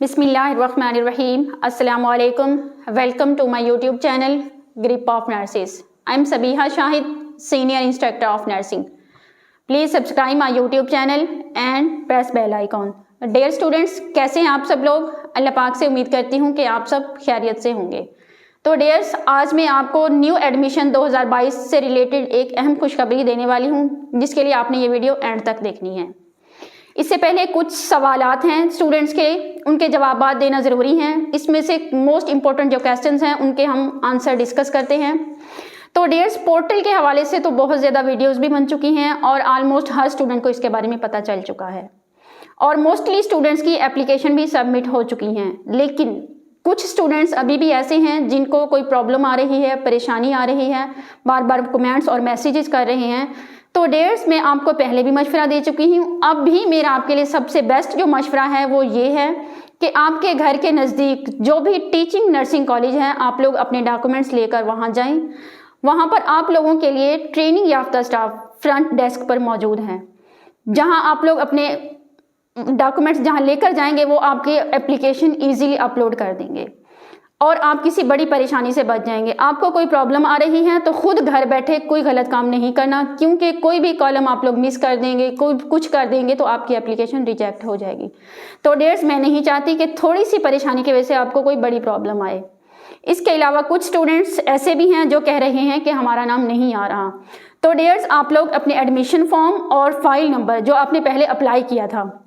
बिस्मिल्लाहिर्रहमानिर्रहीम। अस्सलामु अलैकुम। Welcome to my YouTube channel group of nurses. I am Sabiha Shahid, senior instructor of nursing. Please subscribe my YouTube channel and press bell icon. Dear students, कैसे हैं आप सब लोग? अल्लाह पाक से उम्मीद करती हूँ कि आप सब खैरियत से होंगे। तो डियर्स, आज मैं आपको न्यू एडमिशन 2022 से रिलेटेड एक अहम खुशखबरी देने वाली हूँ, जिसके लिए आपने ये वीडियो एंड तक देखनी है। इससे पहले कुछ सवालात हैं स्टूडेंट्स के, उनके जवाब देना ज़रूरी हैं। इसमें से मोस्ट इंपॉर्टेंट जो क्वेश्चंस हैं उनके हम आंसर डिस्कस करते हैं। तो डियर्स, पोर्टल के हवाले से तो बहुत ज़्यादा वीडियोस भी बन चुकी हैं और ऑलमोस्ट हर स्टूडेंट को इसके बारे में पता चल चुका है और मोस्टली स्टूडेंट्स की एप्लीकेशन भी सबमिट हो चुकी हैं। लेकिन कुछ स्टूडेंट्स अभी भी ऐसे हैं जिनको कोई प्रॉब्लम आ रही है, परेशानी आ रही है, बार बार कमेंट्स और मैसेजेस कर रहे हैं। तो डियर्स, मैं आपको पहले भी मशवरा दे चुकी हूँ, अब भी मेरा आपके लिए सबसे बेस्ट जो मशवरा है वो ये है कि आपके घर के नज़दीक जो भी टीचिंग नर्सिंग कॉलेज है, आप लोग अपने डॉक्यूमेंट्स लेकर वहाँ जाएं। वहाँ पर आप लोगों के लिए ट्रेनिंग याफ्ता स्टाफ फ्रंट डेस्क पर मौजूद हैं, जहाँ आप लोग अपने डॉक्यूमेंट्स जहाँ लेकर जाएंगे वो आपके एप्लीकेशन ईजिली अपलोड कर देंगे और आप किसी बड़ी परेशानी से बच जाएंगे। आपको कोई प्रॉब्लम आ रही है तो खुद घर बैठे कोई गलत काम नहीं करना, क्योंकि कोई भी कॉलम आप लोग मिस कर देंगे, कोई कुछ कर देंगे तो आपकी एप्लीकेशन रिजेक्ट हो जाएगी। तो डियर्स, मैं नहीं चाहती कि थोड़ी सी परेशानी की वजह से आपको कोई बड़ी प्रॉब्लम आए। इसके अलावा कुछ स्टूडेंट्स ऐसे भी हैं जो कह रहे हैं कि हमारा नाम नहीं आ रहा। तो डियर्स, आप लोग अपने एडमिशन फॉर्म और फाइल नंबर जो आपने पहले अप्लाई किया था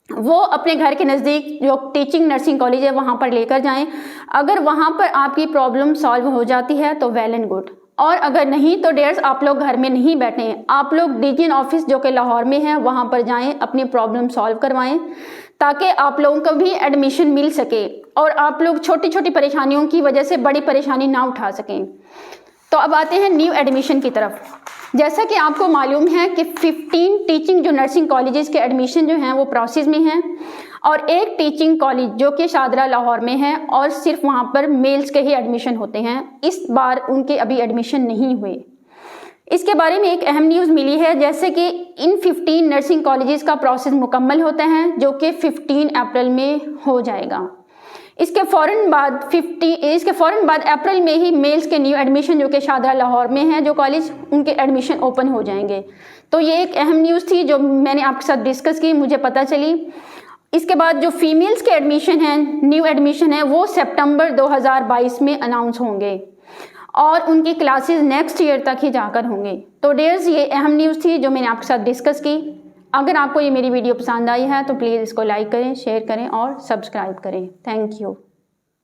वो अपने घर के नज़दीक जो टीचिंग नर्सिंग कॉलेज है वहाँ पर लेकर जाएं। अगर वहाँ पर आपकी प्रॉब्लम सॉल्व हो जाती है तो वेल एंड गुड, और अगर नहीं तो डियर्स आप लोग घर में नहीं बैठे, आप लोग डिवीजन ऑफिस जो कि लाहौर में है वहाँ पर जाएं, अपनी प्रॉब्लम सॉल्व करवाएं ताकि आप लोगों को भी एडमिशन मिल सके और आप लोग छोटी छोटी परेशानियों की वजह से बड़ी परेशानी ना उठा सकें। तो अब आते हैं न्यू एडमिशन की तरफ। जैसा कि आपको मालूम है कि 15 टीचिंग जो नर्सिंग कॉलेजेस के एडमिशन जो हैं वो प्रोसेस में हैं और एक टीचिंग कॉलेज जो कि शादरा लाहौर में है और सिर्फ वहाँ पर मेल्स के ही एडमिशन होते हैं। इस बार उनके अभी एडमिशन नहीं हुए। इसके बारे में एक अहम न्यूज़ मिली है, जैसे कि इन 15 नर्सिंग कॉलेजेस का प्रोसेस मुकम्मल होता है जो कि 15 अप्रैल में हो जाएगा। इसके फ़ौरन बाद अप्रैल में ही मेल्स के न्यू एडमिशन जो कि शादरा लाहौर में है जो कॉलेज, उनके एडमिशन ओपन हो जाएंगे। तो ये एक अहम न्यूज़ थी जो मैंने आपके साथ डिस्कस की, मुझे पता चली। इसके बाद जो फीमेल्स के एडमिशन हैं, न्यू एडमिशन है, वो सितंबर 2022 में अनाउंस होंगे और उनकी क्लासेस नेक्स्ट ईयर तक ही जाकर होंगे। तो डियर्स, ये अहम न्यूज़ थी जो मैंने आपके साथ डिस्कस की। अगर आपको ये मेरी वीडियो पसंद आई है तो प्लीज़ इसको लाइक करें, शेयर करें और सब्सक्राइब करें। Thank you.